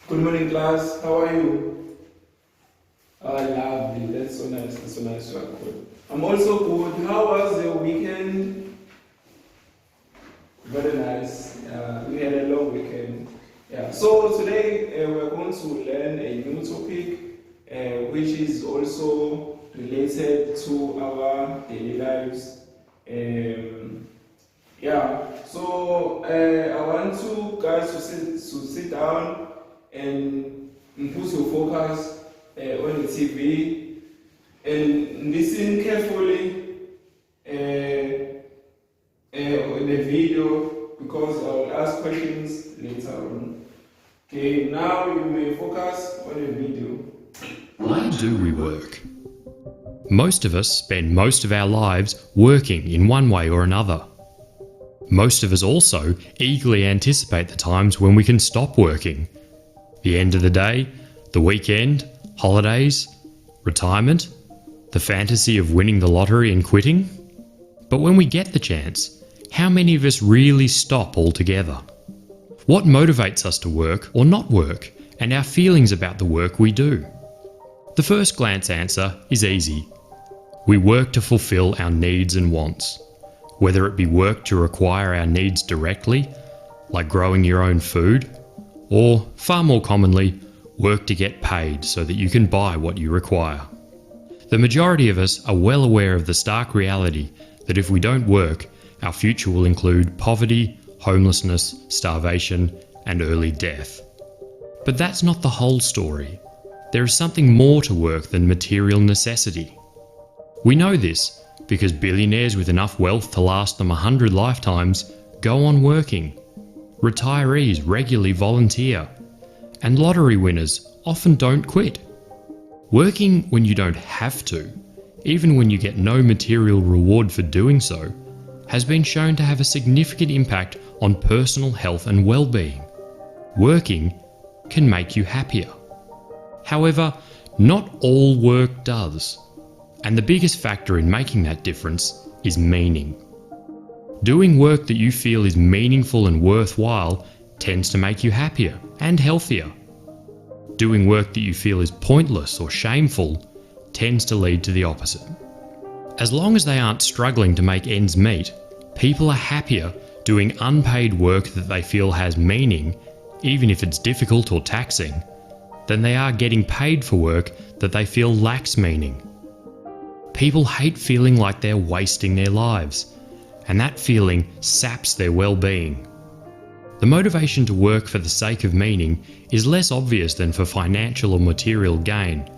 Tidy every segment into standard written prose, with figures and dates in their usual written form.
Good morning, class. How are you? Lovely. That's so nice. That's so nice. You are good. I'm also good. How was your weekend? Very nice. We had a long weekend. Yeah. So today we're going to learn a new topic, which is also related to our daily lives. So I want you guys to sit down and put your focus on the TV and listen carefully on the video, because I will ask questions later on. Okay, now you may focus on the video. Why do we work? Most of us spend most of our lives working in one way or another. Most of us also eagerly anticipate the times when we can stop working. The end of the day, the weekend, holidays, retirement, the fantasy of winning the lottery and quitting. But when we get the chance, how many of us really stop altogether? What motivates us to work or not work, and our feelings about the work we do? The first glance answer is easy. We work to fulfill our needs and wants. Whether it be work to require our needs directly, like growing your own food, or, far more commonly, work to get paid so that you can buy what you require. The majority of us are well aware of the stark reality that if we don't work, our future will include poverty, homelessness, starvation, and early death. But that's not the whole story. There is something more to work than material necessity. We know this because billionaires with enough wealth to last them 100 lifetimes go on working. Retirees regularly volunteer, and lottery winners often don't quit. Working when you don't have to, even when you get no material reward for doing so, has been shown to have a significant impact on personal health and well-being. Working can make you happier. However, not all work does, and the biggest factor in making that difference is meaning. Doing work that you feel is meaningful and worthwhile tends to make you happier and healthier. Doing work that you feel is pointless or shameful tends to lead to the opposite. As long as they aren't struggling to make ends meet, people are happier doing unpaid work that they feel has meaning, even if it's difficult or taxing, than they are getting paid for work that they feel lacks meaning. People hate feeling like they're wasting their lives, and that feeling saps their well-being. The motivation to work for the sake of meaning is less obvious than for financial or material gain,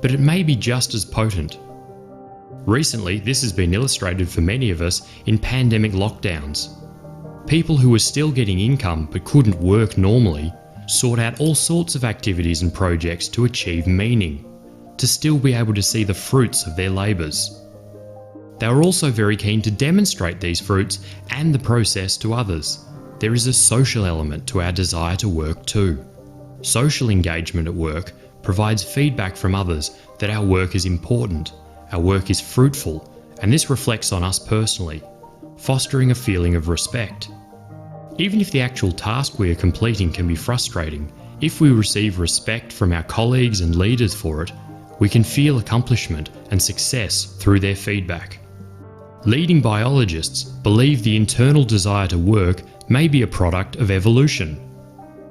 but it may be just as potent. Recently, this has been illustrated for many of us in pandemic lockdowns. People who were still getting income but couldn't work normally sought out all sorts of activities and projects to achieve meaning, to still be able to see the fruits of their labours. They were also very keen to demonstrate these fruits and the process to others. There is a social element to our desire to work too. Social engagement at work provides feedback from others that our work is important, our work is fruitful, and this reflects on us personally, fostering a feeling of respect. Even if the actual task we are completing can be frustrating, if we receive respect from our colleagues and leaders for it, we can feel accomplishment and success through their feedback. Leading biologists believe the internal desire to work may be a product of evolution.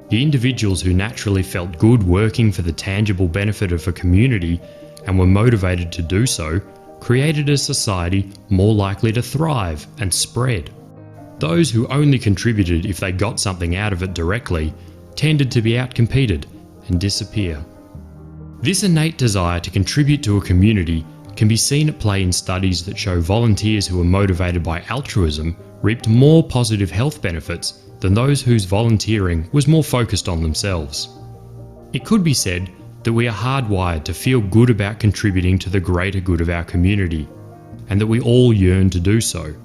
The individuals who naturally felt good working for the tangible benefit of a community and were motivated to do so created a society more likely to thrive and spread. Those who only contributed if they got something out of it directly tended to be outcompeted and disappear. This innate desire to contribute to a community can be seen at play in studies that show volunteers who are motivated by altruism reaped more positive health benefits than those whose volunteering was more focused on themselves. It could be said that we are hardwired to feel good about contributing to the greater good of our community, and that we all yearn to do so.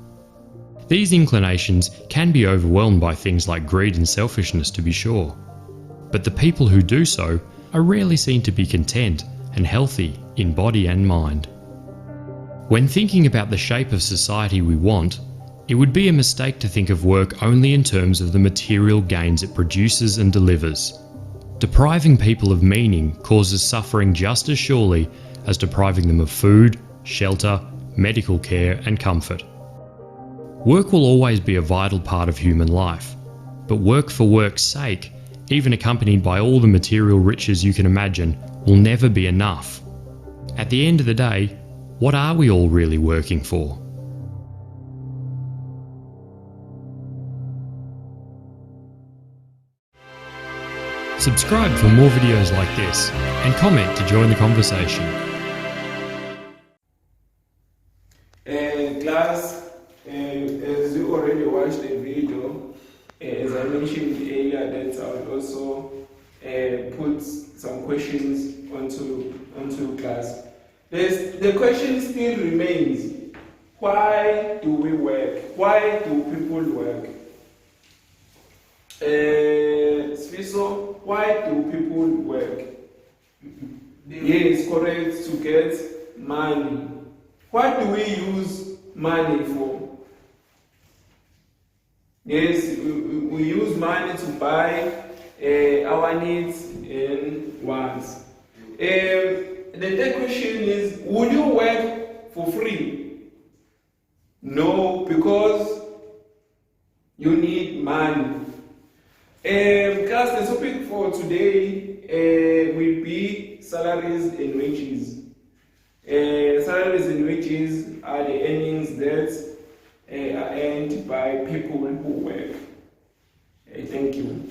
These inclinations can be overwhelmed by things like greed and selfishness, to be sure, but the people who do so are rarely seen to be content and healthy in body and mind. When thinking about the shape of society we want, it would be a mistake to think of work only in terms of the material gains it produces and delivers. Depriving people of meaning causes suffering just as surely as depriving them of food, shelter, medical care and comfort. Work will always be a vital part of human life, but work for work's sake, even accompanied by all the material riches you can imagine, will never be enough. At the end of the day, what are we all really working for? Subscribe for more videos like this and comment to join the conversation. Class, as you already watched the video, as I mentioned earlier, that I will also put some questions onto class. The question still remains: why do we work? Why do people work? Sfiso, why do people work? Yes, correct, to get money. What do we use money for? Yes, we use money to buy our needs and wants. The third question is, would you work for free? No, because you need money. Class, the topic for today will be salaries and wages. Salaries and wages are the earnings that are earned by people who work. Thank you.